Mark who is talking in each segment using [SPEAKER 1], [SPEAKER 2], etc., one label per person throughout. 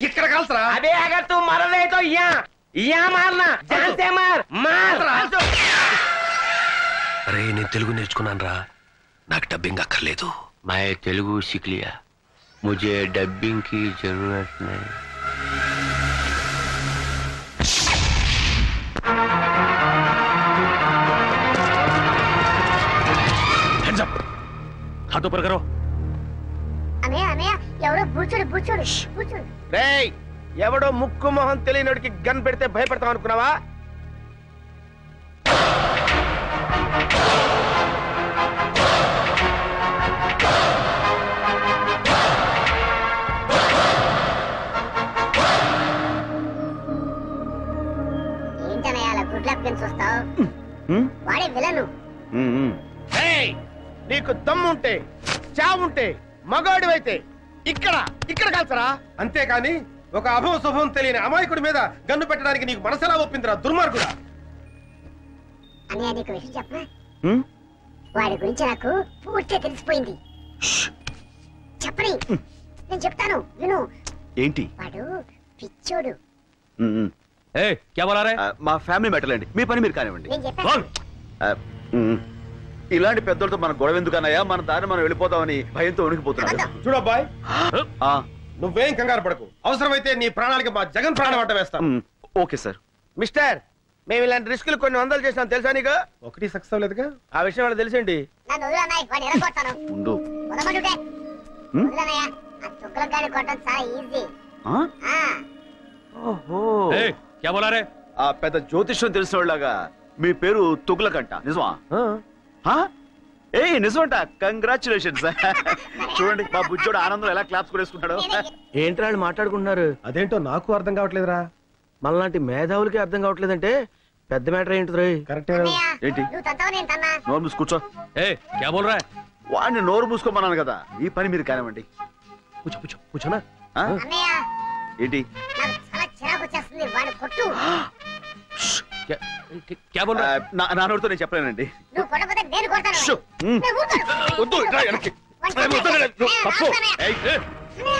[SPEAKER 1] ఇక్కడ కాల్సరా
[SPEAKER 2] अबे अगर तू मर रहे तो यहाँ मारना जान से मार
[SPEAKER 3] अरे నేను తెలుగు నేర్చుకున్నాను రా నాకు డబ్బింగ్ అక్కర్లేదు
[SPEAKER 2] मैं तेलुगु सीख लिया मुझे डबिंग की जरूरत नहीं
[SPEAKER 3] हैंड्स अप हाथ ऊपर करो
[SPEAKER 4] అన్నయ్య అన్నయ్య ఎవరో బూచోడు
[SPEAKER 2] రేయ్ ఎవడో ముక్కు మొహం తెలియనోడికి గన్ పెడితే భయపడతాం అనుకున్నావా
[SPEAKER 4] ఏంటన్నయ్య అలా గుడ్ లక్ అని చూస్తావు వాడే విలను
[SPEAKER 2] నీకు దమ్ముంటే చావుంటే మగాడివైతే ఇక్కడ కాల్చరా
[SPEAKER 1] అంతేకాని ఒక అభవ శుభం తెలియని అమాయకుడి మీద గన్ను పెట్టడానికి నీకు మనసెలా ఒప్పిందిరా దుర్మార్గుడా
[SPEAKER 4] అన్నయ్య నీకు విషయం చెప్పనా వాడి గురించి నాకు పూర్తిగా తెలిసిపోయింది చెప్పని నేను చెప్తాను విను
[SPEAKER 5] ఏంటి
[SPEAKER 4] వాడు పిచ్చోడు
[SPEAKER 3] ఏ क्या बोला रे
[SPEAKER 5] మా ఫ్యామిలీ మ్యాటర్ అండి మీ పని మీరు కానివ్వండి
[SPEAKER 4] నేను చెప్పాను
[SPEAKER 5] ఇలాంటి పెద్దలతో మన గొడవ ఎందుకన్నాయా మన దారి మనం వెళ్ళిపోతామని భయంతో ఉనికిపోతున్నాడు
[SPEAKER 1] చూడబ్బాయ్ నువ్వేం కంగారు పడకు అవసరమైతే నీ ప్రాణాలకి మా జగన్ ప్రాణం అడ్డ వేస్తాం
[SPEAKER 5] ఓకే సార్
[SPEAKER 2] మిస్టర్ మేము ఇలాంటి రిస్కులు కొన్ని వందలు చేసినాం తెలుసా నీకు
[SPEAKER 1] ఒకటి సక్సెస్ అవ్వలేదుగా
[SPEAKER 2] ఆ విషయం వాళ్ళకి తెలిసేంటి
[SPEAKER 4] నన్ను వదిలన్నాయి వాడిని ఎరగొడతాను
[SPEAKER 5] ఉండు
[SPEAKER 4] వదలమంటుంటే వదిలన్నయ్య ఆ చుక్కలకు గాని కొట్టడం చాలా ఈజీ
[SPEAKER 5] ఓహో
[SPEAKER 3] ఏ क्या बोला रे
[SPEAKER 5] ఆ పెద్ద జ్యోతిష్యం తెలిసిన వాళ్ళగా మీ పేరు తుగులకంట నిజమా ఏ నిజమంట కంగ్రాచులేషన్స్ చూడండి మా బుజ్జోడు ఆనందం ఎలా క్లాప్స్ కొడేసుకుంటాడు
[SPEAKER 2] ఏంటి వాళ్ళు మాట్లాడుకుంటున్నారు
[SPEAKER 1] అదేంటో నాకు అర్థం కావట్లేదురా
[SPEAKER 2] మనలాంటి మేధావులకి అర్థం కావట్లేదంటే పెద్ద మ్యాటర్ ఏంటి
[SPEAKER 1] కరెక్టే
[SPEAKER 5] ఏంటి
[SPEAKER 4] నువ్వు తంతావు నేను తన్నా
[SPEAKER 5] నోరు మూసి కూర్చో
[SPEAKER 3] ए क्या बोल रहा है
[SPEAKER 5] వాడిని నోరు మూసుకోమన్నాను కదా ఈ పని మీరు కానివ్వండి
[SPEAKER 1] కూర్చోనా
[SPEAKER 4] అన్నయ్య
[SPEAKER 5] ఏంటి
[SPEAKER 4] నాకు చాలా చిరాకు వచ్చేస్తుంది వాడు కొట్టు
[SPEAKER 3] क्या बोल रहा है
[SPEAKER 5] నా నోరుతో నేను చెప్పలేనండి
[SPEAKER 4] నువ్వు కొట్టకపోతే నేను కొడతాను
[SPEAKER 5] షో.
[SPEAKER 4] నేను ఊరుకోను.
[SPEAKER 5] వద్దు ఇట్రా వెనక్కి.
[SPEAKER 4] వాడిని కొట్టు.
[SPEAKER 5] తప్పు. ఏయ్,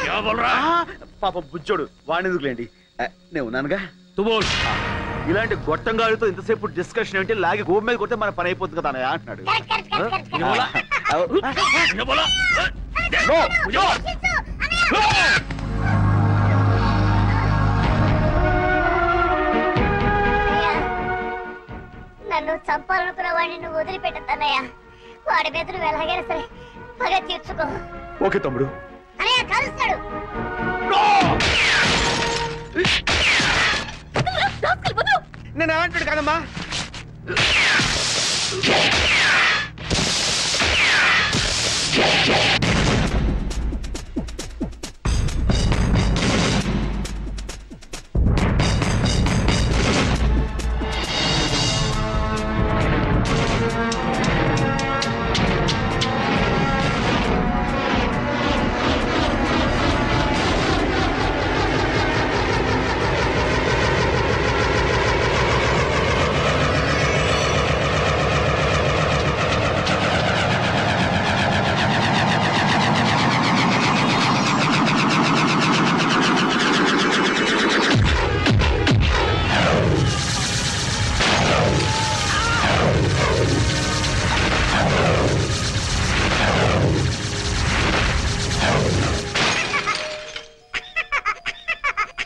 [SPEAKER 3] क्या बोल रहा है
[SPEAKER 5] పాపం బుజ్జోడు వాడిని ఎందుకులేండి నేను ఉన్నానుగా
[SPEAKER 3] तू बोल
[SPEAKER 5] ఇలాంటి గొట్టంగాడితో ఇంతసేపు డిస్కషన్ ఏంటి లాగి గోపు మీద కొడితే మన పని అయిపోతుంది కదా అన్నయ్య అంటున్నాడు
[SPEAKER 4] కరెక్ట్, కరెక్ట్, కరెక్ట్, కరెక్ట్.
[SPEAKER 3] ये बोला ये बोला
[SPEAKER 5] నో,
[SPEAKER 3] मुझे बोला
[SPEAKER 4] శిశు, అన్నయ్య. నన్ను చంపాలనుకున్న వాడిని నువ్వు వదిలిపెట్టద్దన్నయ్య వాడి మీద నువ్వు ఎలాగైనా సరే పగ తీర్చుకో
[SPEAKER 5] ఓకే తమ్ముడు
[SPEAKER 4] అన్నయ్య కలుస్తాడు
[SPEAKER 2] నేను ఏమంటాడు కదమ్మా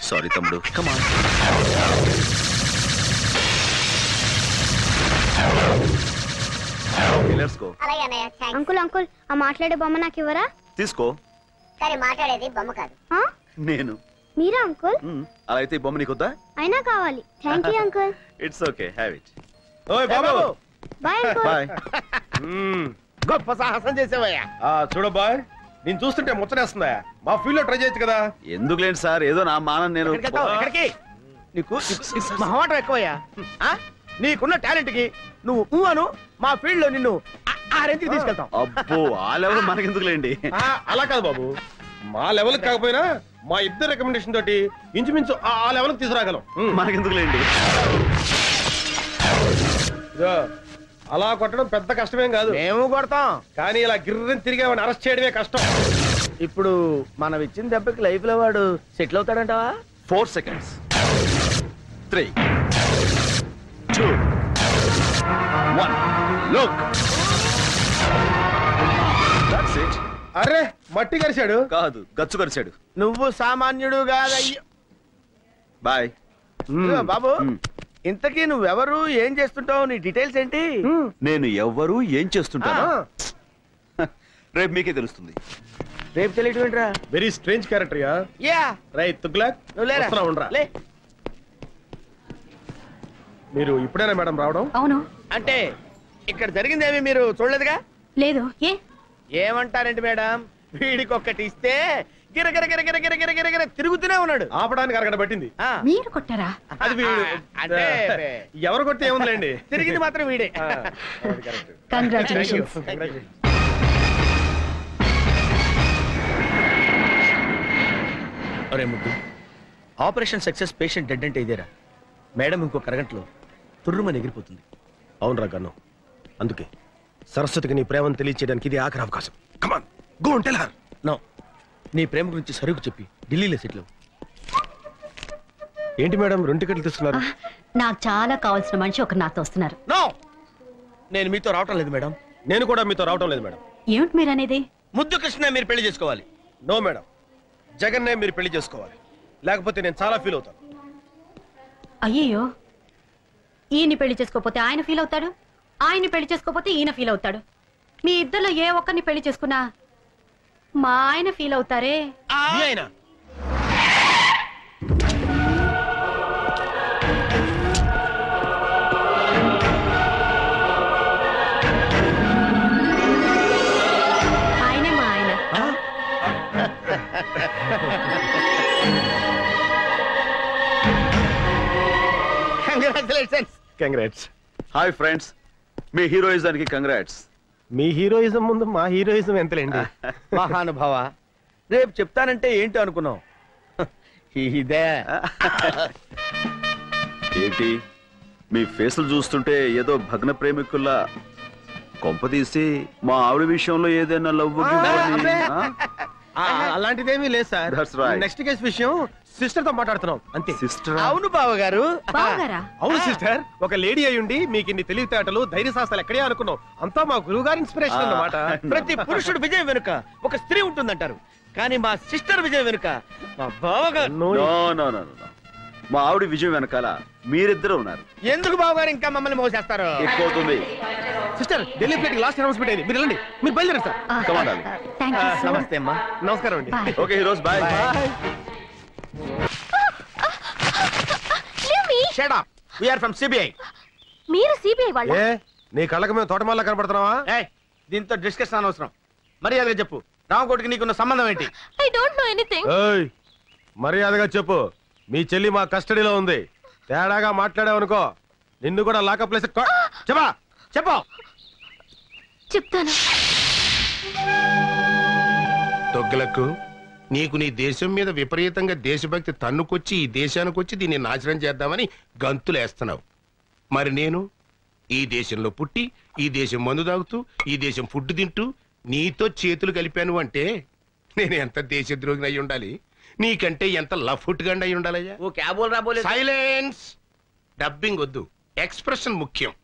[SPEAKER 5] సారీ తమ్ముడు కమాన్ లెట్స్ గో
[SPEAKER 4] అలాగే అన్నయ్య థాంక్స్
[SPEAKER 6] అంకుల్ అంకుల్ ఆ మాట్లాడే బొమ్మ నాకు ఇవ్వరా
[SPEAKER 5] తీసుకో
[SPEAKER 4] కానీ మాట్లాడేది బొమ్మ కాదు
[SPEAKER 6] ఆ?
[SPEAKER 5] నేను
[SPEAKER 6] మీరా అంకుల్
[SPEAKER 5] అలా అయితే ఈ బొమ్మ నీకొద్దా
[SPEAKER 6] అయినా కావాలి thank you uncle
[SPEAKER 5] it's okay have it
[SPEAKER 1] ఓయ్ బాబు
[SPEAKER 6] బాయ్ అంకుల్
[SPEAKER 5] బాయ్
[SPEAKER 2] గొప్ప సాహసం చేసేవయ్యా
[SPEAKER 1] చూడబ్బాయ్ నేను చూస్తుంటే ముచ్చటేస్తుందా మా ఫీల్డ్ లో ట్రై చేయొచ్చు కదా
[SPEAKER 5] ఎందుకులేండి సార్ ఏదో నా మానం నేను
[SPEAKER 2] ఎక్కడికి నీకు మహమాటం ఎక్కువయ్యా నీకున్న టాలెంట్ కి నువ్వు అను మా ఫీల్డ్ లో నిన్ను ఆ రేంజ్కి తీసుకెళ్తాం
[SPEAKER 5] అబ్బో ఆ లెవెల్ మనకెందుకులేండి
[SPEAKER 1] అలా కాదు బాబు మా లెవెల్ కాకపోయినా మా ఇద్దరు రికమెండేషన్ తోటి ఇంచుమించు ఆ లెవెల్ తీసుకురాగలం
[SPEAKER 5] మనకెందుకులేండి
[SPEAKER 1] ఇదో, అలా కొట్టడం పెద్ద కష్టమేం కాదు
[SPEAKER 2] మేము కొడతాం
[SPEAKER 1] కానీ ఇలా గిర్రని తిరిగి అరెస్ట్ చేయడమే కష్టం
[SPEAKER 2] ఇప్పుడు మనం ఇచ్చిన దెబ్బకి లైఫ్ లో వాడు settle అవుతాడంటావా?
[SPEAKER 5] 4 seconds. 3, 2, 1. Look. That's it.
[SPEAKER 1] అరే మట్టి కరిశాడు.
[SPEAKER 5] కాదు, గచ్చు కరిచాడు.
[SPEAKER 2] నువ్వు సామాన్యుడు కాదయ్యో.
[SPEAKER 5] బాయ్.
[SPEAKER 2] బాబు, ఇంతకీ నువ్వెవరు, ఏం చేస్తుంటావు, నీ డీటెయిల్స్ ఏంటి?
[SPEAKER 5] నేను ఎవ్వరు ఏం చేస్తుంటాను రేపు మీకే తెలుస్తుంది.
[SPEAKER 2] రేపు తెలియటం ఏంట్రా?
[SPEAKER 1] Very strange character yeah.
[SPEAKER 2] Yeah,
[SPEAKER 1] right Tughlaq,
[SPEAKER 2] నువ్వు లేరా?
[SPEAKER 1] వస్తున్నా, ఉండరా.
[SPEAKER 2] లే.
[SPEAKER 1] మీరు ఇప్పుడేనా మేడం రావడం?
[SPEAKER 7] అవును.
[SPEAKER 2] అంటే ఇక్కడ జరిగిందేమి మీరు చూడలేదుగా?
[SPEAKER 7] లేదు.
[SPEAKER 2] ఏమంటారండి మేడం, వీడికి ఒక్కటి ఇస్తే గిరగిర గిరగిర గిరగిర గిరగిర తిరుగుతూనే ఉన్నాడు.
[SPEAKER 1] ఆపడానికి అరగడ పట్టింది.
[SPEAKER 7] మీరు కొట్టారా?
[SPEAKER 1] అది వీడు.
[SPEAKER 2] అంటే
[SPEAKER 1] ఎవరు కొడితే ఏముందిలేండి,
[SPEAKER 2] తిరిగింది మాత్రం వీడే.
[SPEAKER 7] కంగ్రాచులేషన్స్.
[SPEAKER 2] అరే ముద్దు, ఆపరేషన్ సక్సెస్, పేషెంట్ డెడ్ అంటే ఇదేరా? మేడం ఇంకొక అరగంటలో తుర్రుమని ఎగిరిపోతుంది.
[SPEAKER 1] అవునరా గన్ను, అందుకే సరస్వతికి నీ ప్రేమను తెలియచేయడానికి ఇది ఆఖరి అవకాశం. Come on, go and tell her.
[SPEAKER 2] No, నీ ప్రేమ గురించి సరుకు చెప్పి ఢిల్లీలో సెటిల్ అవ్వు.
[SPEAKER 1] ఏంటి మేడం 2 టికెట్లు తీసుకున్నారు?
[SPEAKER 7] నాకు చాలా కావాల్సిన మనిషి ఒకరు నాతో వస్తున్నారు.
[SPEAKER 2] నో, నేను మీతో రావటం లేదు మేడం.
[SPEAKER 1] నేను కూడా మీతో రావటం లేదు మేడం.
[SPEAKER 7] ఏమిటి మీరు అనేది?
[SPEAKER 2] ముద్దు కృష్ణ మీరు పెళ్లి చేసుకోవాలి.
[SPEAKER 1] నో మేడం, జగన్నే మీరు పెళ్లి చేసుకోవాలి, లేకపోతే నేను చాలా ఫీల్ అవుతాను.
[SPEAKER 7] అయ్యయ్యో, ఈయన్ని పెళ్లి చేసుకోకపోతే ఆయన ఫీల్ అవుతాడు, ఆయన్ని పెళ్లి చేసుకోకపోతే ఈయన ఫీల్ అవుతాడు. మీ ఇద్దరిలో ఏ ఒక్కరిని పెళ్లి చేసుకున్నా మా ఆయన ఫీల్ అవుతారే.
[SPEAKER 1] మీ ఆయన
[SPEAKER 7] ఆయనే మా ఆయన.
[SPEAKER 2] కంగ్రాచులేషన్స్.
[SPEAKER 1] కంగ్రాట్స్.
[SPEAKER 5] హాయ్ ఫ్రెండ్స్, మీ హీరోయిజానికి కంగ్రాట్స్.
[SPEAKER 1] మీ హీరోయిజం ముందు మా హీరోయిజం ఎంతలేండి.
[SPEAKER 2] మహానుభావ, రేపు చెప్తానంటే ఏంటో అనుకున్నావు. ఇదే
[SPEAKER 5] ఏంటి మీ ఫేసులు చూస్తుంటే ఏదో భగ్న ప్రేమికుల్లా, కొంపదీసి మా ఆవిడ విషయంలో ఏదైనా లవ్
[SPEAKER 1] అలాంటిదేమీ లేదు sir.
[SPEAKER 5] That's right.
[SPEAKER 1] Next case విషయం సిస్టర్ తో మాట్లాడుతున్నాం అంతే.
[SPEAKER 5] సిస్టర్?
[SPEAKER 2] అవును బావగారు.
[SPEAKER 7] బావగారా?
[SPEAKER 1] అవును సిస్టర్, ఒక లేడీ అయ్యుండి మీకు ఇన్ని తెలివితేటలు ధైర్య సాహసాలు ఎక్కడే అనుకున్నాం. అంతా మా గురువు గారి ఇన్స్పిరేషన్ అన్నమాట.
[SPEAKER 2] ప్రతి పురుషుడు విజయం వెనుక ఒక స్త్రీ ఉంటుందంటారు, కానీ మా సిస్టర్ విజయం వెనుక మా బావగారు.
[SPEAKER 5] నో నో నో నో, మా ఆవిడ విజయం వెనకాల మీరిద్దరు ఉన్నారు.
[SPEAKER 2] ఎందుకు బావగారు ఇంకా మమ్మల్ని మోసేస్తారు?
[SPEAKER 5] ఎక్కువ అవుతుంది.
[SPEAKER 1] Sister, Delhi flight last announcement అయింది, మీరు వెళ్ళండి. మీరు బయలుదేరండి sir.
[SPEAKER 5] Come on, darling.
[SPEAKER 7] Thank you so much.
[SPEAKER 2] నమస్తే అమ్మా.
[SPEAKER 1] నమస్కారం అండి.
[SPEAKER 7] Bye.
[SPEAKER 5] Okay heroes, bye.
[SPEAKER 2] Shut up. We are from CBI.
[SPEAKER 7] మీరు సిబిఐ వాళ్ళ?
[SPEAKER 1] ఏ నీ కళ్ళకి మేము తోటమాల కనపడుతున్నావా?
[SPEAKER 2] ఏయ్, దీంతో డిస్కషన్ అనవసరం. మర్యాదగా చెప్పు, రామకోటికి నీకున్న సంబంధం ఏంటి?
[SPEAKER 7] I don't know anything.
[SPEAKER 1] ఏయ్, మర్యాదగా చెప్పు. మీ చెల్లి మా కస్టడీలో ఉంది. తేడాగా మాట్లాడావనుకో నిన్ను కూడా లాకప్ ప్లేస్. చెప్పా చెప్పు.
[SPEAKER 7] చెప్తాను.
[SPEAKER 8] తొగ్గులకు నీకు నీ దేశం మీద విపరీతంగా దేశభక్తి తన్నుకొచ్చి ఈ దేశానికి వచ్చి దీన్ని నాశనం చేద్దామని గంతులేస్తున్నావు. మరి నేను ఈ దేశంలో పుట్టి ఈ దేశం మందు తాగుతూ ఈ దేశం ఫుడ్ తింటూ నీతో చేతులు కలిపాను అంటే నేను ఎంత దేశద్రోహిని అయి ఉండాలి, నీకంటే ఎంత లఫుట్ గండి అయి ఉండాలయ్యా.
[SPEAKER 2] ఓ క్యాబోల్ రాబోలే.
[SPEAKER 8] సైలెన్స్. డబ్బింగ్ వద్దు, ఎక్స్ప్రెషన్ ముఖ్యం.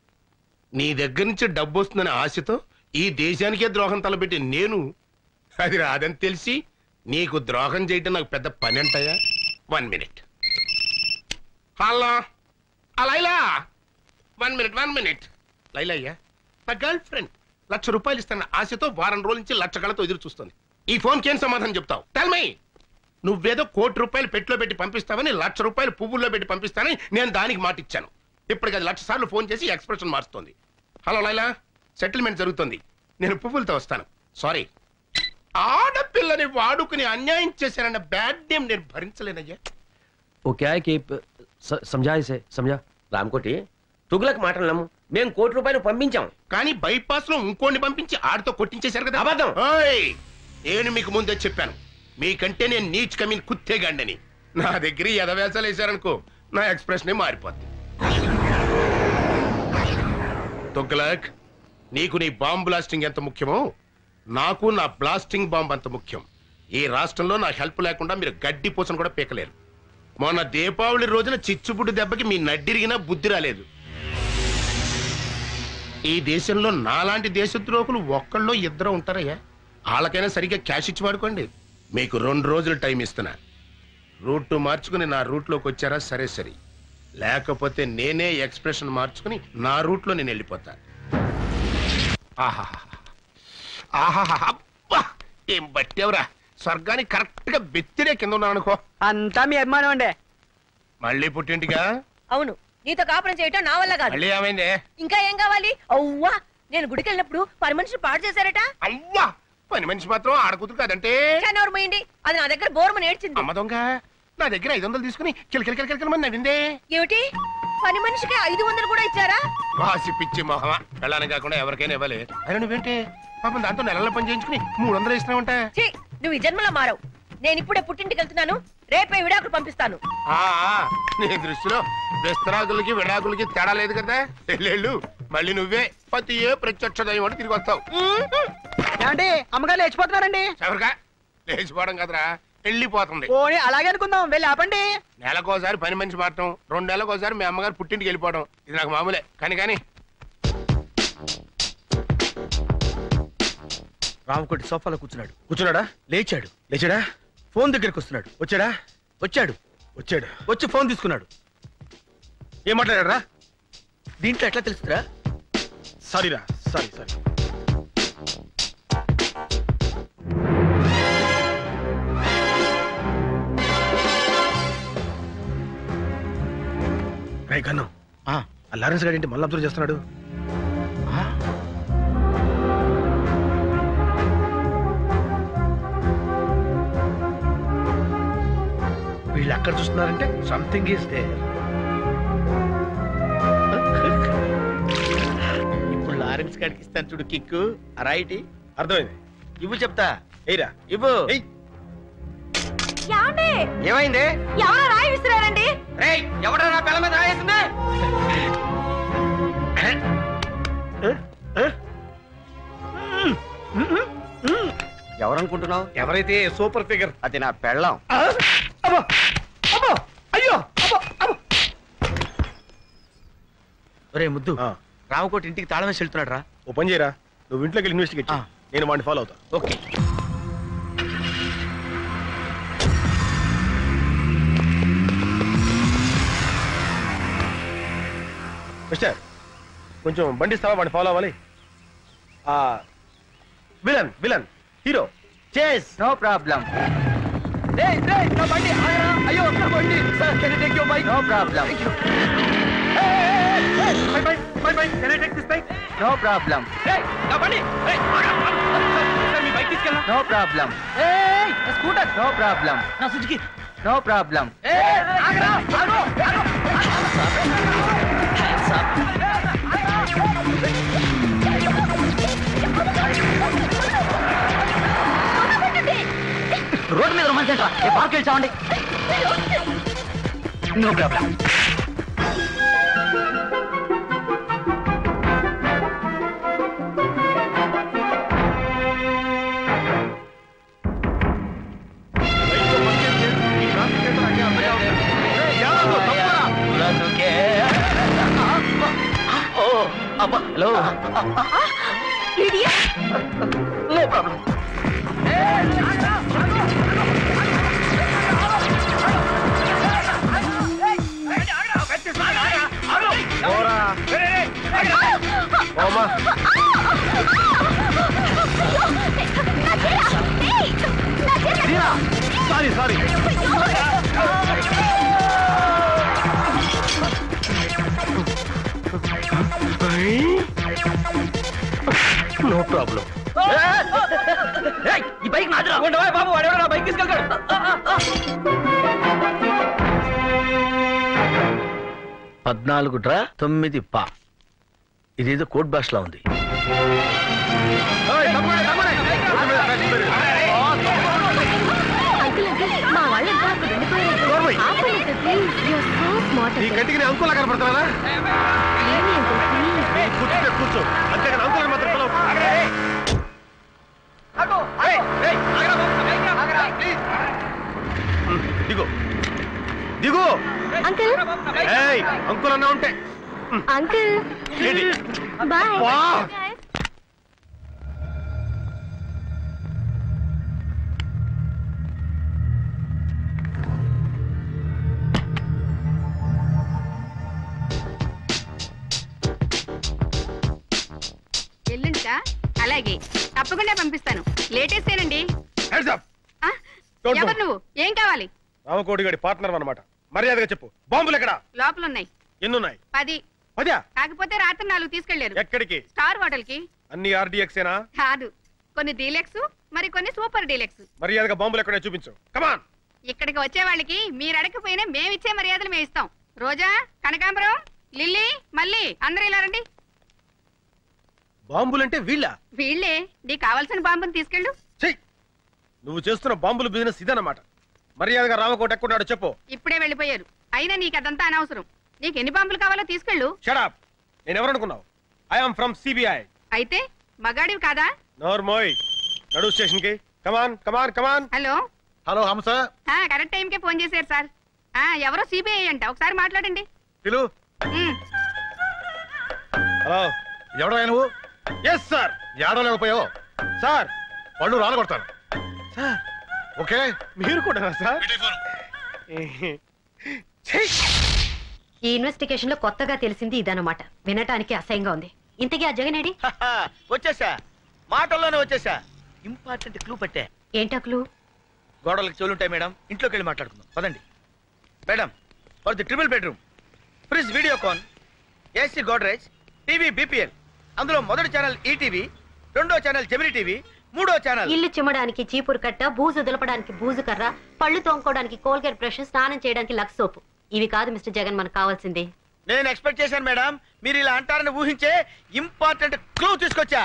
[SPEAKER 8] నీ దగ్గర నుంచి డబ్బు వస్తుందనే ఆశతో ఈ దేశానికే ద్రోహం తలపెట్టి నేను అది రాదని తెలిసి నీకు ద్రోహం చేయటం నాకు పెద్ద పని అంటాయా? 1 minute. Hello Laila, 1 minute. Laila అయ్యా, నా గర్ల్ ఫ్రెండ్ ₹1,00,000 ఇస్తాను ఆశతో వారం రోజుల నుంచి లక్ష కళతో ఎదురు చూస్తుంది. ఈ ఫోన్కి ఏం సమాధానం చెప్తావు? Tell me. నువ్వేదో ₹1,00,00,000 పెట్టిలో పెట్టి పంపిస్తావని ₹1,00,000 పువ్వుల్లో పెట్టి పంపిస్తానని నేను దానికి మాట ఇచ్చాను. ఇప్పటికి అది 1,00,000 సార్లు ఫోన్ చేసి ఎక్స్ప్రెషన్ మారుస్తుంది. హలో లైలా, సెటిల్మెంట్ జరుగుతుంది, నేను పువ్వులతో వస్తాను. సారీ, ఆడపిల్లని వాడుకుని అన్యాయం చేశానన్న బ్యాడ్ నేమ్ నేను భరించలేనయ్యా.
[SPEAKER 3] वो क्या है कि समझा इसे समझा
[SPEAKER 9] రామకోటి, తుగులకు మాటలు నమ్ము. మేము ₹1,00,00,000 పంపించాం,
[SPEAKER 8] కానీ బైపాస్ లో ఇంకోని పంపించి ఆడితో కొట్టించేశారు కదా.
[SPEAKER 9] అబద్ధం.
[SPEAKER 8] ఓయ్, నేను మీకు ముందే చెప్పాను, మీకంటే నేను నీచ్ కమీన్ కుత్తేగాండని. నా దగ్గర ఎదవేసాలు వేశారనుకో నా ఎక్స్ప్రెషన్ మారిపోద్ది. తుగ్లక్, నీకు నీ బాంబ్ బ్లాస్టింగ్ ఎంత ముఖ్యమో నాకు నా బ్లాస్టింగ్ బాంబ్ అంత ముఖ్యం. ఈ రాష్ట్రంలో నా హెల్ప్ లేకుండా మీరు గడ్డి పూసను కూడా పీకలేరు. మొన్న దీపావళి రోజున చిచ్చుబుడ్డి దెబ్బకి మీ నడ్డిరిగినా బుద్ధి రాలేదు. ఈ దేశంలో నాలాంటి దేశద్రోహులు ఒక్కళ్ళో ఇద్దరు ఉంటారయ్యా. వాళ్ళకైనా సరిగ్గా క్యాష్ ఇచ్చి వాడుకోండి. మీకు 2 రోజులు టైం ఇస్తున్నా. రూట్ మార్చుకుని నా రూట్లోకి వచ్చారా సరే సరే, లేకపోతే నేనే ఎక్స్ప్రెషన్ మార్చుకుని నా రూట్లో నేను వెళ్ళిపోతా. అబ్బా ఏం బట్టేవరా, స్వర్గానికి కరెక్ట్ గా బెత్తిరే కింద ఉన్నాను అనుకో.
[SPEAKER 2] అంతా మీ అభిమానం అండి.
[SPEAKER 8] మళ్ళీ పుట్టింటిగా?
[SPEAKER 10] అవును, నీతో కాపురం చేయటం నా వల్ల కాదు.
[SPEAKER 8] మళ్ళీ ఏమైంది?
[SPEAKER 10] ఇంకా ఏం కావాలి? అవ్వా, నేను గుడికి వెళ్ళినప్పుడు పని మనిషిని పాడు చేశారట.
[SPEAKER 8] అవ్వా, పని మనిషి మాత్రం ఆడకూతురు కాదంటే
[SPEAKER 10] పోయింది. అది నా దగ్గర బోర్మని ఏడ్చింది.
[SPEAKER 8] అమ్మ దొంగ, నా దగ్గర 500 తీసుకుని కిలకిల మంది నవ్విందే.
[SPEAKER 10] ఏమిటి, పని మనిషికి 500 కూడా ఇచ్చారా?
[SPEAKER 8] వాసి పిచ్చి మొహమా, వెళ్ళాలని కాకుండా ఎవరికైనా ఇవ్వాలి. అయినా నువ్వేంటి పాపం దాంతో నెలల పని చేయించుకుని 300 ఇస్తున్నావంట.
[SPEAKER 10] నువ్వు ఈ జన్మలో మారవు. నేను ఇప్పుడే పుట్టింటికి వెళ్తున్నాను, రేపే విడాకులు పంపిస్తాను.
[SPEAKER 8] నీ దృష్టిలో విస్తరాకులకి విడాకులకి తేడా లేదు కదా. వెళ్ళు, మళ్ళీ నువ్వే పతియే ప్రత్యక్ష దైవం అని తిరిగి వస్తావు.
[SPEAKER 2] ఏమండి అమ్మగారు లేచిపోతున్నారండి?
[SPEAKER 8] ఎవరిగా లేచిపోవడం కదరా, వెళ్ళిపోతుంది.
[SPEAKER 2] ఓని అలాగే అనుకుందాం, వెళ్ళి ఆపండి.
[SPEAKER 8] నెలకోసారి పని మనిషి మారటం, 2 నెలలకోసారి మీ అమ్మగారు పుట్టింటికి వెళ్ళిపోవడం, ఇది నాకు మామూలే. కానీ
[SPEAKER 2] రామకోటి సోఫాలో కూర్చున్నాడు.
[SPEAKER 1] కూర్చున్నాడా?
[SPEAKER 2] లేచాడా? ఫోన్ దగ్గరికి వస్తున్నాడు. వచ్చాడు. వచ్చి ఫోన్ తీసుకున్నాడు.
[SPEAKER 1] ఏం మాట్లాడారా?
[SPEAKER 2] దీంట్లో ఎట్లా తెలుస్తుందా?
[SPEAKER 1] సారీరా, సారీ. రై కన్ను, ఆ లారెన్స్ గారి ఇంటి మళ్ళీ అబ్జర్వ్ చేస్తున్నాడు. వీళ్ళు అక్కడ చూస్తున్నారంటే సంథింగ్ ఈస్ దేర్.
[SPEAKER 2] ఇప్పుడు లారెన్స్ గారికి ఇస్తాను చూడు కిక్కు. రైట్,
[SPEAKER 1] అర్థమైంది.
[SPEAKER 2] ఇవ్వు చెప్తా.
[SPEAKER 1] ఎయిరా,
[SPEAKER 2] ఇవ్వు. ఏమైంది?
[SPEAKER 10] ఎవరో రాయి విసిరారండి.
[SPEAKER 2] ఎవడో నా పిల్ల మీద రాయేసింది. ఎవరనుకుంటున్నావు?
[SPEAKER 1] ఎవరైతే సూపర్ ఫిగర్
[SPEAKER 2] అది నా పెళ్ళం. ఒరే ముద్దు, రామకోటి ఇంటికి తాళం వేసి వెళ్తున్నాడు రా.
[SPEAKER 1] ఓ పని చేయరా, నువ్వు ఇంట్లోకి వెళ్ళి ఇన్వెస్టిగేట్ చేయి. నేను వాడిని ఫాలో అవుతా.
[SPEAKER 2] ఓకే.
[SPEAKER 1] మిస్టర్, కొంచెం బండిస్తావా? వాడిని ఫాలో అవ్వాలి. Villain hero
[SPEAKER 2] chase. No problem. నా బండి ఆగరా. అయ్యో నా బండి. Sir, can I take your bike? No problem. My bike. Can I take this bike? No problem. నా బండి. సార్, మీ బైక్ తీసుకెళ్ళనా? No problem. నా స్కూటర్. No problem. నా సుజుకి. No problem. ఆగరా. రోడ్డు మీద రొమాన్స్ ఏంట్రా? ఏ పార్క్ వెళ్ళి చావండి. No problem. Hello. No problem.
[SPEAKER 1] Sorry. No problem.
[SPEAKER 2] ఈ బైక్ నాదిరా. ఉండవా బాబు, వాడెవడో నా బైక్ తీసుకెళ్తాడు. 14 డ్రా 9 పా. ఇదేదో కోడ్ భాషలో ఉంది.
[SPEAKER 7] మా వాళ్ళు ఎంత అక్కడ
[SPEAKER 1] ఈ కంటికి అంకులా కనపడుతున్నారా? కూర్చో, అంతేగాని అంకులకు మాత్రం దిగు దిగు
[SPEAKER 6] అంకుల్
[SPEAKER 1] ఏయ్ అంకుల్ అన్నా ఉంటే
[SPEAKER 6] అంకుల్
[SPEAKER 1] ఏంటి?
[SPEAKER 6] బాయ్
[SPEAKER 1] వా!
[SPEAKER 11] ఎల్లుంటా అలాగే తప్పకుండా పంపిస్తాను లేటెస్టేనండి.
[SPEAKER 1] Hands up! Don't move.
[SPEAKER 11] ఎవరు నువ్వు ఏం కావాలి?
[SPEAKER 1] రామకోటి గడి పార్ట్నర్ అన్నమాట. మర్యాదగా చెప్పు బాంబులు ఎక్కడ?
[SPEAKER 11] లోపల ఉన్నాయి.
[SPEAKER 1] ఎన్నున్నాయి?
[SPEAKER 11] 10.
[SPEAKER 1] 10?
[SPEAKER 11] కాకపోతే రాత్రి 4 తీసుకెళ్లారు.
[SPEAKER 1] ఎక్కడికి?
[SPEAKER 11] స్టార్ హోటల్ కి.
[SPEAKER 1] అన్ని ఆర్డీఎక్స్ ఏనా?
[SPEAKER 11] కాదు, కొన్ని డీలక్స్ మరి కొన్ని సూపర్ డీలక్స్.
[SPEAKER 1] మర్యాదగా బాంబులు ఎక్కడే చూపించు. కమాన్.
[SPEAKER 11] ఇక్కడికి వచ్చే వాళ్ళకి మీరు అడగకపోయినా మేమిచ్చే మర్యాదలు మేము ఇస్తాం. రోజా, కనకాంబరం, లిల్లీ, మళ్ళీ అందరూ ఇలా రండి.
[SPEAKER 1] బాంబులంటే వీళ్ళ?
[SPEAKER 11] వీళ్ళే. నీకు కావాల్సిన బాంబుని తీసుకెళ్ళు.
[SPEAKER 1] నువ్వు చేస్తున్న బాంబుల బిజినెస్ ఇదన్నమాట. మర్యాదగా రామకోట ఎక్కడున్నాడో చెప్పు.
[SPEAKER 11] ఇప్పుడే వెళ్ళిపోయారు. అయినా నీకు అదంతా అనవసరం. నీకు ఎన్ని బాంబులు కావాలో తీసుకెళ్ళు.
[SPEAKER 1] Shut up. నేను ఎవరనుకున్నావు? I am from CBI.
[SPEAKER 11] అయితే మగాడివి కాదా?
[SPEAKER 1] నోర్మోయ్. నడు స్టేషన్ కి. Come on come on come on.
[SPEAKER 11] Hello
[SPEAKER 1] hello Hamsa.
[SPEAKER 11] Correct time కే ఫోన్ చేశారు సార్. ఎవరో సిబిఐ అంట, ఒకసారి మాట్లాడండి.
[SPEAKER 1] పిలు. హలో ఎవడో నువ్వు? Yes sir. ఏడవలేకపోయావు సార్. పళ్ళు రాలగొడతాను సార్. ఓకే మీరు కూడా సార్.
[SPEAKER 7] ఈ ఇన్వెస్టిగేషన్ లో కొత్తగా తెలిసింది ఇదన్నమాట. వినటానికి అసహ్యంగా ఉంది. ఇంతకీ ఆ జగనేడి?
[SPEAKER 2] వచ్చేసా, మాటల్లోనే వచ్చేసా. ఇంపార్టెంట్ క్లూ పట్టే.
[SPEAKER 7] ఏంటా క్లూ?
[SPEAKER 2] గోడలకు చెవులుంటాయి మేడం, ఇంట్లోకి వెళ్ళి మాట్లాడుకుందాం పదండి. Madam, for the triple bedroom, fridge Videocon, AC Godrej, TV BPL. అందులో మొదటి ఛానల్ ఈటీవీ, రెండో ఛానల్ జెమిని టీవీ, మూడో ఛానల్.
[SPEAKER 7] ఇల్లు చిమ్మడానికి చీపురు కట్ట, బూజు దులపడానికి బూజు కర్ర, పళ్ళు తోముకోవడానికి కోల్గేట్ బ్రష్, స్నానం చేయడానికి లక్స్ సోపు. ఇవి కాదు మిస్టర్ జగన్ మనకు కావాల్సింది.
[SPEAKER 2] నేను ఎక్స్పెక్ట్ చేశాను మేడం, మీరు ఇలా అంటారని ఊహించే ఇంపార్టెంట్ క్లూ తీసుకొచ్చా.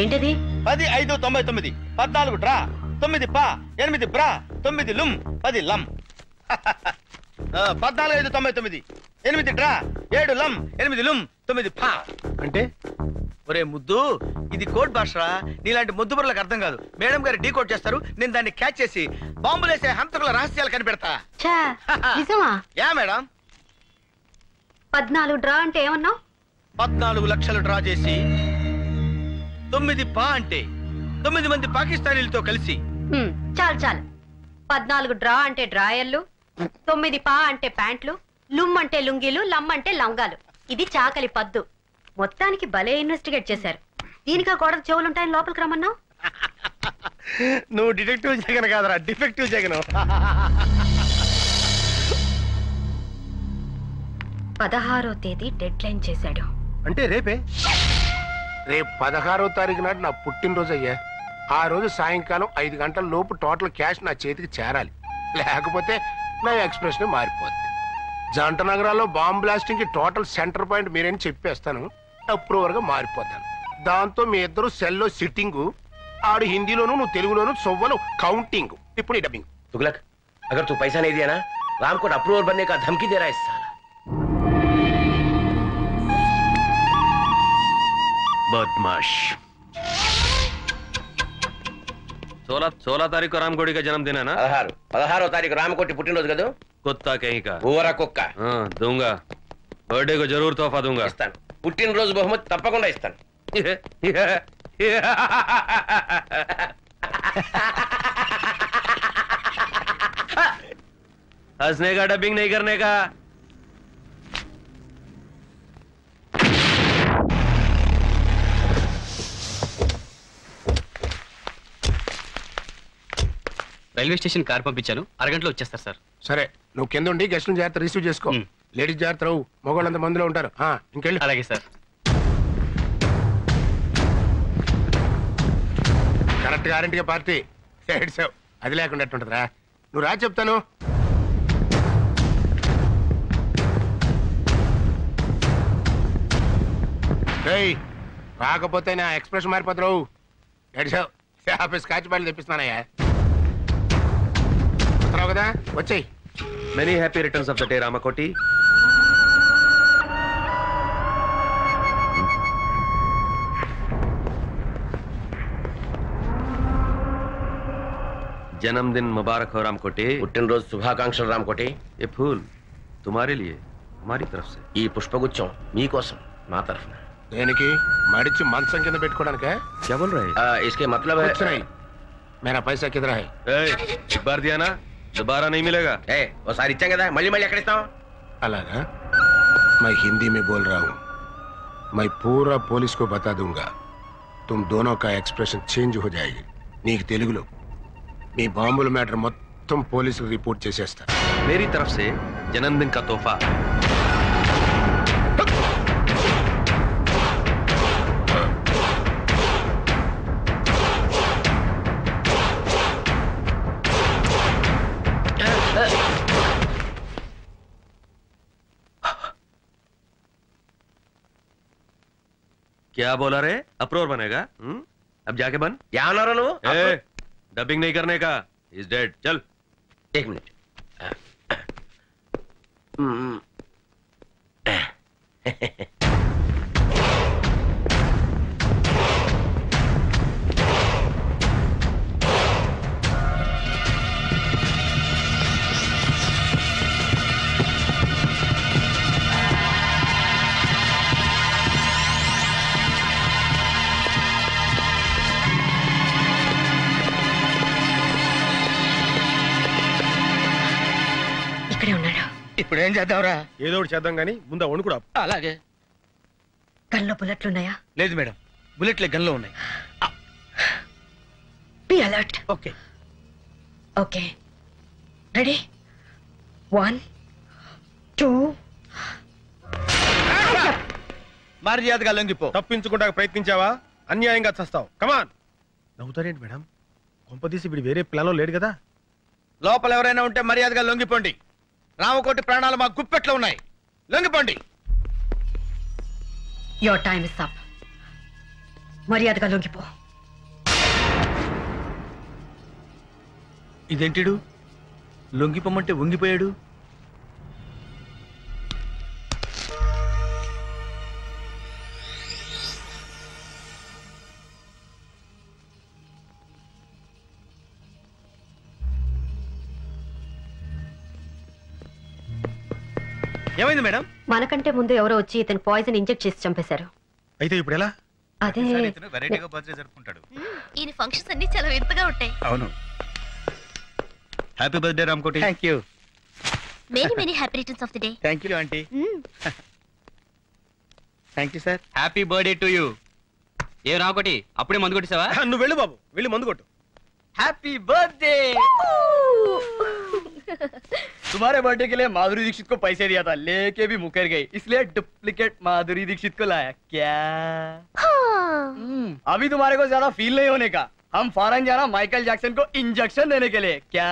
[SPEAKER 7] ఏంటది?
[SPEAKER 2] 10, 5, 99, 14 డ్రా, 9 పా, 8 బ్రా, 9 లుమ్, 10 లమ్. 14, 5, 99, 8 డ్రా, 7 లమ్, 8 లుమ్, 9 పా.
[SPEAKER 1] అంటే
[SPEAKER 2] ఒరే ముద్దు, ఇది కోడ్ భాషరా. నీలాంటి ముద్దు బుర్రలకు అర్థం కాదు. మేడం గారు డీ కోడ్ చేస్తారు, నేను దాన్ని క్యాచ్ చేసి బాంబులేసే హంతకుల రహస్యాలు కనిపెడతా.
[SPEAKER 7] నిజమా?
[SPEAKER 2] Yeah madam.
[SPEAKER 7] 14 డ్రా అంటే ఏమన్నావు?
[SPEAKER 2] 14 లక్షలు డ్రా చేసి 9 పా అంటే 9 మంది పాకిస్తానీలతో కలిసి.
[SPEAKER 7] చాలు చాలు. 14 డ్రా అంటే డ్రాయర్లు, 9 పా అంటే ప్యాంట్లు, లుమ్ అంటే లుంగీలు, లమ్ అంటే లంగాలు. ఇది చాకలి పద్దు. మొత్తానికి భలే ఇన్వెస్టిగేట్ చేశారు. దీనికా గోడకు చెవులుంటాయని లోపలికి రమ్మన్నావు?
[SPEAKER 1] నువ్వు డిటెక్టివ్ జగన్ కాదరా, డిఫెక్టివ్ జగన్.
[SPEAKER 7] 16వ తేదీ డెడ్ లైన్ చేశాడు.
[SPEAKER 1] అంటే రేపే?
[SPEAKER 12] రేపు 16వ తారీఖు నాడు నా పుట్టినరోజు అయ్యా. ఆ రోజు సాయంకాలం 5 గంటల లోపు టోటల్ క్యాష్ నా చేతికి చేరాలి. లేకపోతే నా ఎక్స్ప్రెషన్ మారిపోద్ది. జంట నగరాల్లో బాంబ్ బ్లాస్టింగ్ కి టోటల్ సెంటర్ పాయింట్ మీరేని చెప్పేస్తాను. అప్రూవర్ గా మారిపోతాను. దాంతో మీ ఇద్దరు సెల్లో సిట్టింగు, ఆడు హిందీలోను నువ్వు తెలుగులోను సొవ్వలు కౌంటింగ్. ఇప్పుడు ఈ డబ్బింగ్.
[SPEAKER 9] तुगलक, अगर तू पैसा नहीं दिया ना, राम को अप्रूवर बनने का धमकी दे रहा है इस साला।
[SPEAKER 3] बदमाश। 16 तारीख को रामकोटी का जन्मदिन है ना?
[SPEAKER 9] 16 तारीख रामकोटी पुट्टिनरोजु कदू।
[SPEAKER 3] कुत्ता कहीं का।
[SPEAKER 9] ఊరా కుక్క.
[SPEAKER 3] दूंगा, बर्थडे को जरूर तोहफा दूंगा।
[SPEAKER 9] ఇస్తాను. పుట్టినరోజు బహుమతి తప్పకుండా ఇస్తాను.
[SPEAKER 3] हंसने का, डबिंग नहीं करने का।
[SPEAKER 13] రైల్వే స్టేషన్ కార్ పంపించాను, అరగంటలో వచ్చేస్తారు సార్.
[SPEAKER 12] సరే, నువ్వు కింద ఉండి గెస్ట్లను జాగ్రత్త రిసీవ్ చేసుకో. లేడీస్ జాగ్రత్త రావు, మగవాళ్ళంత మందిలో ఉంటారు. ఇంకెళ్ళి.
[SPEAKER 13] అలాగే సార్.
[SPEAKER 12] కరెక్ట్ గ్యారంటీగా పార్టీ ఏడ్చావు. అది లేకుండా ఎట్టుంటదిరా. నువ్వు రా చెప్తాను. రాకపోతే నా ఎక్స్ప్రెషన్ మారిపోతావు. ఏడ్చావు. ఆఫీస్ కాచి బయలు తెప్పిస్తున్నానయ్యా. కదా వచ్చాయి.
[SPEAKER 3] Many happy returns of the day, Ramakoti. जन्मदिन मुबारक हो रामकोटी।
[SPEAKER 9] పుట్టినరోజు శుభాకాంక్షలు రామకోటి.
[SPEAKER 3] ये फूल तुम्हारे लिए हमारी तरफ से।
[SPEAKER 9] ఈ పుష్పగుచ్చం మీకోసం మా తరఫున.
[SPEAKER 12] దేనికి మడిచి మంచం కింద పెట్టుకోవడానికే?
[SPEAKER 3] क्या बोल रहे हैं?
[SPEAKER 9] इसके मतलब है
[SPEAKER 12] कुछ नहीं। मेरा पैसा किधर है?
[SPEAKER 3] एक बार दिया ना दोबारा नहीं मिलेगा।
[SPEAKER 9] ఒకసారి ఇచ్చాం కదా మళ్ళీ మళ్ళీ ఎక్కడ ఇస్తాం?
[SPEAKER 12] అలాగా? मैं हिंदी में बोल रहा हूँ। मैं पूरा पुलिस को बता दूंगा। तुम दोनों का एक्सप्रेशन चेंज हो जाएगी। నీకు తెలుగులో మీ బాంబుల మ్యాటర్ మొత్తం పోలీసుకు రిపోర్ట్ చేసేస్తా.
[SPEAKER 3] मेरी तरफ से जन्मदिन का तोहफा। क्या बोला रे? अप्रोर बनेगा? अब जाके बन।
[SPEAKER 9] क्या बना रहा
[SPEAKER 3] नु? डबिंग नहीं करने का। Is dead. चल
[SPEAKER 9] 1 मिनट।
[SPEAKER 10] ఇక్కడే ఉన్నాడు.
[SPEAKER 2] ఇప్పుడు ఏం చేద్దాంరా?
[SPEAKER 1] ఏదో ఒకటి చేద్దాం గానీ ముందు వణుకుడా.
[SPEAKER 2] అలాగే.
[SPEAKER 10] గన్లో బుల్లెట్లున్నాయా?
[SPEAKER 2] లేదు మేడం, బుల్లెట్లే గన్లో ఉన్నాయి.
[SPEAKER 10] Be alert.
[SPEAKER 2] Okay
[SPEAKER 10] okay ready 1 2
[SPEAKER 2] మర్యాదగా లొంగిపో.
[SPEAKER 1] తప్పించుకుంటా ప్రయత్నించావా అన్యాయంగా చస్తావు. కమాన్. నవ్వుతారేంటి మేడం? కొంపదీసి వీడు వేరే ప్లాన్లో లేడు కదా?
[SPEAKER 2] లోపల ఎవరైనా ఉంటే మర్యాదగా లొంగిపోండి. రామకోటి ప్రాణాలు మా గుప్పెట్లో ఉన్నాయి. లొంగిపోండి.
[SPEAKER 10] Your time is up. మర్యాదగా లొంగిపో.
[SPEAKER 2] ఇదేంటిడు లొంగిపోమంటే వంగిపోయాడు? ఏమైంది మేడం?
[SPEAKER 7] మనకంటే ముందు ఎవరో వచ్చి ఇతను పాయిజన్ ఇంజెక్ట్ చేసి చంపేశారు.
[SPEAKER 1] అయితే ఇప్పుడు ఎలా?
[SPEAKER 7] అదే
[SPEAKER 2] వెరైటీగా బర్త్డే జరుపుకుంటాడు.
[SPEAKER 6] ఈయన ఫంక్షన్స్ అన్ని చాలా వింతగా ఉంటాయి.
[SPEAKER 2] అవును. Happy birthday Ramakoti. Thank you.
[SPEAKER 6] Many many happy returns of the day.
[SPEAKER 2] Thank you aunty. Thank you sir. Happy birthday to you.
[SPEAKER 13] ఏ రామకోటి అప్పుడే మందు కొట్టేసావా?
[SPEAKER 1] నువ్వు వెళ్ళు బాబు, వెళ్ళి మందు కొట్టు.
[SPEAKER 2] Happy birthday. तुम्हारे बर्थडे के लिए माधुरी दीक्षित को पैसे दिया था, लेके भी मुकर गई, इसलिए डुप्लीकेट माधुरी दीक्षित को लाया। क्या अभी तुम्हारे को ज्यादा फील नहीं होने का, हम फॉरेन जाना माइकल जैक्सन को इंजेक्शन देने के लिए। क्या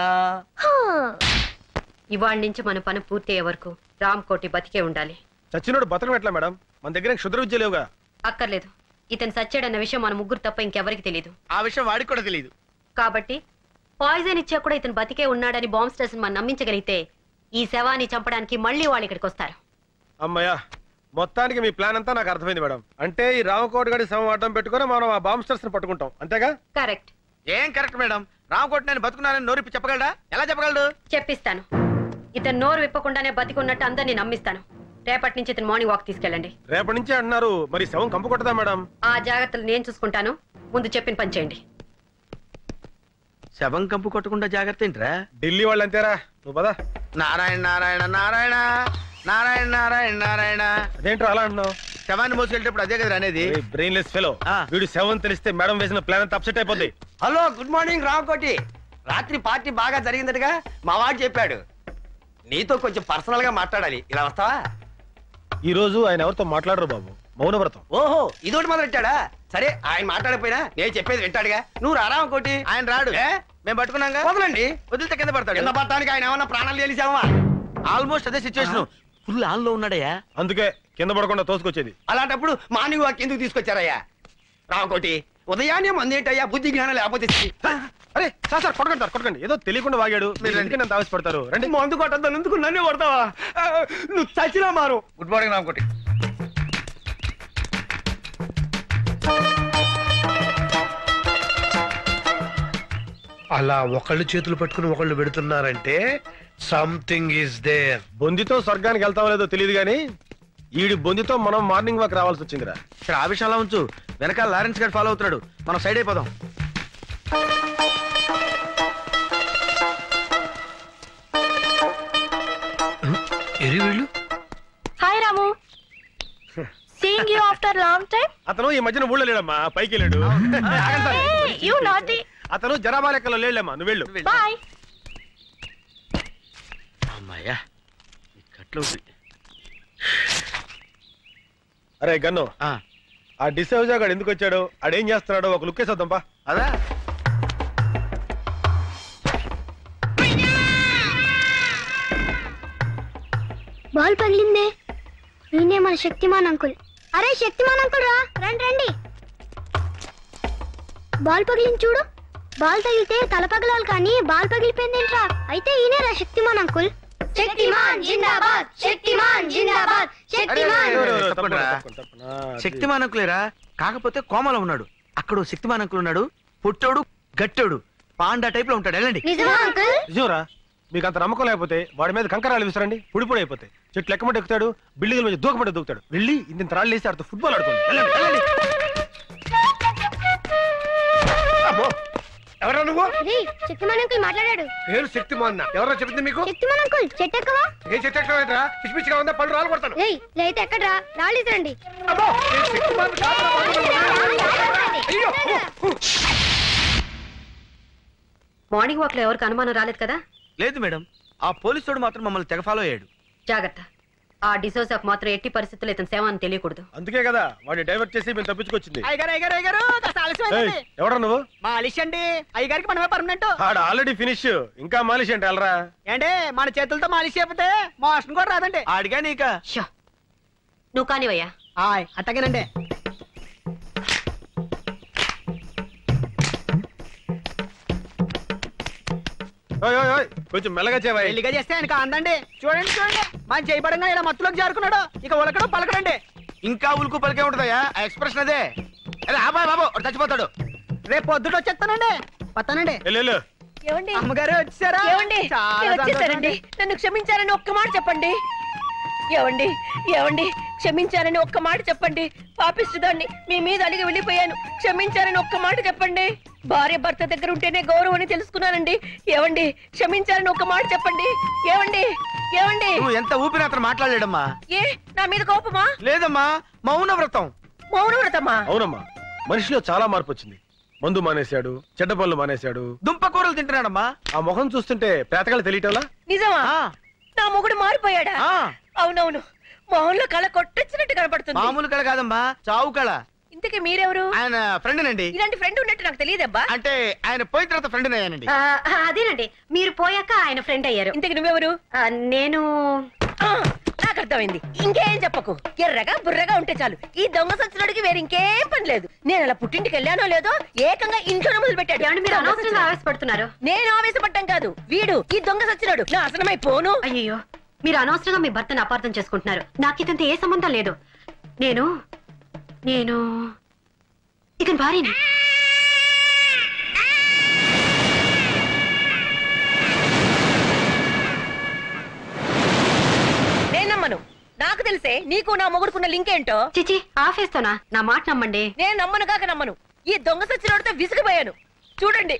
[SPEAKER 7] ఇవాళ నుంచి మన పని పూర్తయ్యే వరకు రామకోటి బతికే ఉండాలి.
[SPEAKER 1] చచ్చినోడు బతకం ఎట్లా మేడం? మన దగ్గర క్షుద్ర విద్య లేవుగా.
[SPEAKER 7] అక్కర్లేదు, ఇతను సచ్చాడన్న విషయం మన ముగ్గురు తప్ప ఇంకెవరికి తెలియదు.
[SPEAKER 2] ఆ విషయం వాడికి కూడా తెలియదు.
[SPEAKER 7] కాబట్టి పాయిజన్ ఇచ్చా కూడా ఇతను బతికే ఉన్నాడని బాంబ్ స్టేషన్ మనం నమ్మించగలిగితే ఈ శవాన్ని చంపడానికి మళ్ళీ వాళ్ళు ఇక్కడికి వస్తారు.
[SPEAKER 1] అమ్మయ్యా, మొత్తానికి మీ ప్లాన్ అంతా నాకు అర్థమైంది మేడం. అంటే ఈ రామకోటి గారి శవం అడ్డం పెట్టుకుని మనం ఆ బాంబ్ స్టేషన్ పట్టుకుంటాం, అంతేగా?
[SPEAKER 7] కరెక్ట్.
[SPEAKER 2] ఏం కరెక్ట్ మేడం? రామకోటి నేను బతుకున్నానని నోరిప్పి చెప్పగలడా? ఎలా చెప్పగలడు?
[SPEAKER 7] చెప్పిస్తాను. ఇతను నోరు విప్పకుండానే బతికున్నట్టు అందరినీ నమ్మిస్తాను. రేపటి నుంచి ఇతను మార్నింగ్ వాక్ తీసుకెళ్ళండి.
[SPEAKER 1] రేపటి నుంచి అంటున్నారు, మరి శవం కంపు కొట్టదా మేడం?
[SPEAKER 7] ఆ జాగ్రత్తలు నేను చూసుకుంటాను, ముందు చెప్పిన పని చేయండి.
[SPEAKER 2] శవం కంపు కొట్టకుండా జాగ్రత్త ఏంట్రా?
[SPEAKER 1] ఢిల్లీ వాళ్ళు అంతేరా, నువ్వు పదా.
[SPEAKER 2] నారాయణ నారాయణ నారాయణ నారాయణ నారాయణ నారాయణ.
[SPEAKER 1] అదేంటో అలా అంటున్నావు?
[SPEAKER 2] శవాన్ని మోసుకెళ్ళేటప్పుడు అదే కదా అనేది.
[SPEAKER 1] Brainless fellow. వీడు శవం తెలిస్తే మేడం వేసిన ప్లాన్ అంతా అప్సెట్ అయిపోద్ది.
[SPEAKER 14] Hello, good morning Ramakoti. రాత్రి పార్టీ బాగా జరిగిందటగా మా వాడు చెప్పాడు. నీతో కొంచెం పర్సనల్ గా మాట్లాడాలి, ఇలా వస్తావా?
[SPEAKER 1] ఈ రోజు ఆయన ఎవరితో మాట్లాడరు బాబు, మౌనవ్రతం.
[SPEAKER 14] ఓహో, ఇదోటి మొదలెట్టాడా? సరే, ఆయన మాట్లాడకపోయినా నేను చెప్పేది వింటాడుగా. నువ్వు రామకోటి.
[SPEAKER 2] ఆయన రాడు, మేము పట్టుకున్నాగా.
[SPEAKER 14] వదలండి.
[SPEAKER 2] వదిలితే కింద పడతాడు.
[SPEAKER 14] కింద పడటానికి ఆయన ఏమన్నా ప్రాణాలు తెలిసావా?
[SPEAKER 2] ఆల్మోస్ట్ అదే సిచ్యువేషన్. ఫుల్ ఆన్ లో ఉన్నాడయ్యా,
[SPEAKER 1] అందుకే కింద పడకుండా తోసుకొచ్చేది.
[SPEAKER 14] అలాంటప్పుడు మార్నింగ్ వాక్ ఎందుకు తీసుకొచ్చారయ్యా? రామకోటి, ఉదయాన్నే మందేంటయ్యా, బుద్ధి జ్ఞానం లేకపోతే.
[SPEAKER 1] అరే సార్ సార్, కొట్టకండి, ఏదో తెలియకుండా వాగాడు. మీరు నన్ను ఆవేశపడతారు. రండి.
[SPEAKER 14] మందు కొట్టద్దాను, ఎందుకు నన్నే కొడతావా? నువ్వు చచ్చినా మారు.
[SPEAKER 2] Good morning Ramakoti.
[SPEAKER 12] అలా ఒకళ్ళు చేతులు పట్టుకుని ఒకళ్ళు పెడుతున్నారంటే సంథింగ్ ఈస్ దేర్.
[SPEAKER 1] బొందితో స్వర్గానికి వెళ్తామో లేదో తెలియదు కానీ ఈడి బొందితో మనం మార్నింగ్ వాక్ రావాల్సి వచ్చిందిరా.
[SPEAKER 2] సరే ఆ విషయంలో ఉంచు, వెనకాల లారెన్స్ గారు ఫాలో అవుతున్నాడు, మనం సైడ్ అయిపోదాం.
[SPEAKER 12] వీళ్ళు
[SPEAKER 6] hi Ramu, seeing you after long time.
[SPEAKER 1] అతను ఈ మధ్యన ఊళ్ళో లేడమ్మా, పైకి వెళ్ళాడు.
[SPEAKER 6] You naughty.
[SPEAKER 1] అతను జరాబా లెక్కలో లేడమ్మా, నువ్వు వెళ్ళు.
[SPEAKER 6] బాయ్.
[SPEAKER 2] అమ్మాయ్యా కట్లు.
[SPEAKER 1] అరే గన్ను, ఆ డిసౌజా గాడు ఎందుకు వచ్చాడు, ఆడేం చేస్తున్నాడో ఒక లుక్ వేసేద్దాంపా.
[SPEAKER 2] అదా
[SPEAKER 4] బాల్ పగిలిందే. ఈయనే మన శక్తిమాన్ అంకుల్. అరే శక్తిమాన్ అంకుల్ రా, రండి రండి. బాల్ పగిలింది చూడు. బాల్ తగిలితే తల పగలాలి కానీ బాల్ పగిలిపోయిందేంట్రా? అయితే ఈయనేరా శక్తిమాన్ అంకుల్. శక్తిమాన్ జిందాబాద్, శక్తిమాన్ జిందాబాద్, శక్తిమాన్.
[SPEAKER 2] శక్తిమాన్ అంకులేరా, కాకపోతే కోమలో ఉన్నాడు. అక్కడ శక్తిమాన్ అంకుల్ ఉన్నాడు, పుట్టోడు గట్టోడు పాండా టైప్ లో ఉంటాడు. వెళ్ళండి.
[SPEAKER 4] నిజమా అంకుల్?
[SPEAKER 1] నిజంరా, మీకు అంత నమ్మకం లేకపోతే వాడి మీద కంకరాలు విసరండి, పొడి పొడి అయిపోతాయి. చెట్లు ఎక్కమంటే ఎక్కుతాడు, బిల్డింగ్ మీద దూకమంటే దూకుతాడు. వెళ్ళి ఇంత రాళ్ళు వేసి ఆడుతూ ఫుట్బాల్ ఆడుకోండి. వెళ్ళండి వెళ్ళండి.
[SPEAKER 12] ఎవరా నువ్వు?
[SPEAKER 4] శక్తిమాన్ అంకుల్ మాట్లాడాడు.
[SPEAKER 12] పేరు శక్తిమాన్. ఎవరో చెప్పింది మీకు?
[SPEAKER 4] శక్తిమాన్ అంకుల్ చెట్టు ఎక్కవా?
[SPEAKER 12] ఏ చెట్టు ఎక్కడా? పిచ్చి పిచ్చిగా ఉందా? పళ్ళు రాలు కొడతాను.
[SPEAKER 4] అయితే ఎక్కడ్రా? రాళ్ళు ఇసరండి.
[SPEAKER 7] మార్నింగ్ వాక్ లో ఎవరికి అనుమానం రాలేదు కదా?
[SPEAKER 2] లేదు మేడం, ఆ పోలీసుడు మాత్రం మమ్మల్ని తెగ ఫాలో అయ్యాడు.
[SPEAKER 7] జాగ్రత్త, ఆ డిసోజాకు మాత్రం ఎట్టి పరిస్థితుల్లో ఇతని సేవ అని తెలియకూడదు.
[SPEAKER 1] అందుకే కదా వాడిని డైవర్ట్ చేసి మేము తప్పించుకొచ్చింది.
[SPEAKER 2] ఎవరా
[SPEAKER 1] నువ్వు?
[SPEAKER 2] మాలిష్ అండి, అయ్యగారికి మనమే పర్మనెంట్.
[SPEAKER 1] ఆడు ఆల్రెడీ ఫినిష్, ఇంకా మాలిష్ అంటే వెళ్ళరా.
[SPEAKER 2] ఏంటే మన చేతులతో మాలిష్ చేయకపోతే మోషన్ కూడా రాదండి. అడిగా నీక.
[SPEAKER 7] నువ్వు కానివయ్యా.
[SPEAKER 2] అట్టగేనండి.
[SPEAKER 1] కొంచెం మెల్లగా చేవా.
[SPEAKER 2] పెళ్లిగా చేస్తే ఆయనకు అందండి. చూడండి చూడండి, మన చేయబడంగా ఇలా మత్తులోకి జారుకున్నాడు. ఇక ఉలకడం పలకడండి. ఇంకా ఉలుకు పలికే ఉంటుందయ్యా ఆ ఎక్స్ప్రెషన్ అదే. అబ్బాయి బాబు చచ్చిపోతాడు. రేపు పొద్దుట వచ్చేస్తానండి. వస్తానండి.
[SPEAKER 10] ఏమండి
[SPEAKER 2] అమ్మగారు వచ్చారా?
[SPEAKER 10] ఏమండి వచ్చేసారండి. నన్ను క్షమించారని ఒక్క మాట చెప్పండి. ఏమండి ఏమండి క్షమించారని ఒక్క మాట చెప్పండి. పాపిస్తుదాన్ని మీ మీద అలిగి వెళ్ళిపోయాను. క్షమించారని ఒక్క మాట చెప్పండి. భార్య భర్త దగ్గర ఉంటేనే గౌరవం అని తెలుసుకున్నానండి. ఏమండి క్షమించారని ఒక్క మాట చెప్పండి. ఏమండి ఏమండి
[SPEAKER 2] నువ్వు ఎంత ఊపిరి అతను మాట్లాడలేడమ్మా.
[SPEAKER 10] ఏ నా మీద కోపమా?
[SPEAKER 2] లేదమ్మా, మౌన వ్రతం.
[SPEAKER 10] మౌన వ్రతమా?
[SPEAKER 1] అవునమ్మా, మనిషిలో చాలా మార్పు వచ్చింది. మందు మానేశాడు, చెడ్డ పనులు మానేశాడు,
[SPEAKER 2] దుంపకూరలు తింటున్నాడమ్మా.
[SPEAKER 1] ఆ ముఖం చూస్తుంటే పేతకాలు తెలియటంలా.
[SPEAKER 10] నిజమా? నా మొగుడు మారిపోయాడా? అవునవును, మొహంలో కళ కొట్టొచ్చినట్టు కనపడుతుంది.
[SPEAKER 2] మామూలు కళ కాదమ్మా, చావు కళ.
[SPEAKER 10] ఇంతకీ మీరెవరు?
[SPEAKER 2] ఆయన ఫ్రెండ్ నండి.
[SPEAKER 10] ఇలాంటి ఫ్రెండ్ ఉన్నట్టు నాకు తెలియదబ్బా.
[SPEAKER 2] అంటే ఆయన పోయిన తర్వాత ఫ్రెండ్ అయ్యానండి.
[SPEAKER 7] అదేనండి, మీరు పోయాక ఆయన ఫ్రెండ్ అయ్యారు.
[SPEAKER 10] ఇంతకి నువ్వెవరు?
[SPEAKER 7] నేను
[SPEAKER 10] నాకు అర్థమైంది. ఇంకేం చెప్పకు. ఎర్రగా బుర్రగా ఉంటే చాలు. ఈ దొంగ సచ్చినోడికి వేరే ఇంకేం పని లేదు. నేను అలా పుట్టింటికి వెళ్ళానో లేదో ఏకంగా ఇంట్లోనే మొదలు పెట్టాడు.
[SPEAKER 7] మీరు అనవసరంగా ఆవేశపడుతున్నారు.
[SPEAKER 10] నేను ఆవేశపడ్డం కాదు, వీడు ఈ దొంగ సచ్చినోడు నాశనమై పోను.
[SPEAKER 7] అయ్యో, మీరు అనవసరంగా మీ భర్తను అపార్థం చేసుకుంటున్నారు. నాకు ఇతంత ఏ సంబంధం లేదు. నేను నేను ఇతని భార్యని.
[SPEAKER 10] నేనమ్మను. నాకు తెలిసే నీకు నా మొగుడుకున్న లింక్ ఏంటో.
[SPEAKER 7] చిచి, ఆఫేస్తోనా? నా మాట నమ్మండి.
[SPEAKER 10] నేను నమ్మను కాక నమ్మను. ఈ దొంగ సచ్చినోడితో విసిగిపోయాను. చూడండి,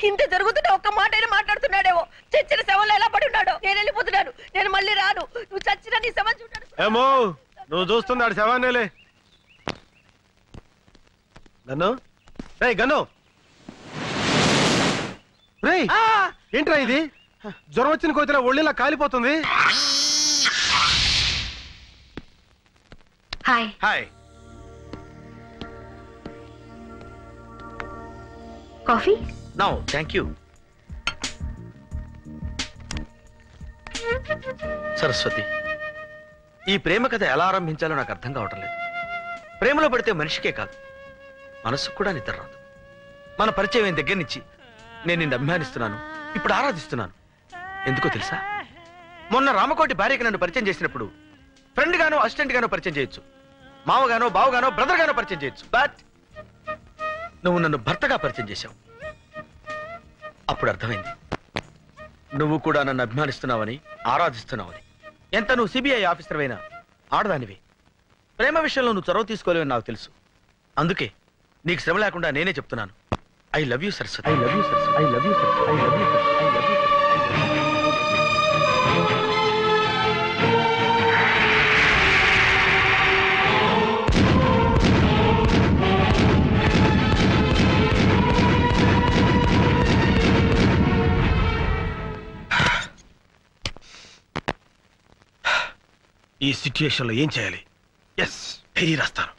[SPEAKER 10] ఇంత జరుగుతుంటే ఒక్క మాట అయినా మాట్లాడుతున్నాడేమో. చచ్చిన శవంలో ఎలా పడి ఉన్నాడో. నేను వెళ్ళిపోతున్నాను, నేను మళ్ళీ రాను. నువ్వు చచ్చిన నీ శవం చూడాను.
[SPEAKER 1] ఏమో నువ్వు చూస్తున్నాడు శవాన్నేలే. గన్ను, రేయ్ గన్ను, రేయ్ ఏంట్రా ఇది? జ్వరం వచ్చిన కోతిలో ఒళ్ళిలా కాలిపోతుంది.
[SPEAKER 7] Hi.
[SPEAKER 2] Hi.
[SPEAKER 7] Coffee?
[SPEAKER 2] No thank you. Saraswati, ఈ ప్రేమ కథ ఎలా ఆరంభించాలో నాకు అర్థం కావటం లేదు. ప్రేమలో పడితే మనిషికే కాదు, మనసుకు కూడా నిద్ర రాదు. మన పరిచయం అయిన దగ్గర నుంచి నేను నిన్ను అభిమానిస్తున్నాను, ఇప్పుడు ఆరాధిస్తున్నాను. ఎందుకో తెలుసా? మొన్న రామకోటి భార్యకి నన్ను పరిచయం చేసినప్పుడు ఫ్రెండ్ గానో అసిస్టెంట్ గానో పరిచయం చేయొచ్చు, మావగానో బావగానో బ్రదర్ గానో పరిచయం చేయొచ్చు. బట్ నువ్వు నన్ను భర్తగా పరిచయం చేశావు.
[SPEAKER 5] అప్పుడు అర్థమైంది నువ్వు కూడా నన్ను అభిమానిస్తున్నావని, ఆరాధిస్తున్నావని. ఎంత నువ్వు సిబిఐ ఆఫీసర్ అయినా ఆడదానివి. ప్రేమ విషయంలో నువ్వు చొరవ తీసుకోలేవని నాకు తెలుసు. అందుకే నీకు శ్రమ లేకుండా నేనే చెప్తున్నాను. I love you Saraswati. I love you Saraswati. I love you Saraswati. I love you Saraswati. I love you.
[SPEAKER 1] ఈ సిచ్యుయేషన్ లో ఏం చేయాలి? ఎస్, డైరీ రాస్తాను.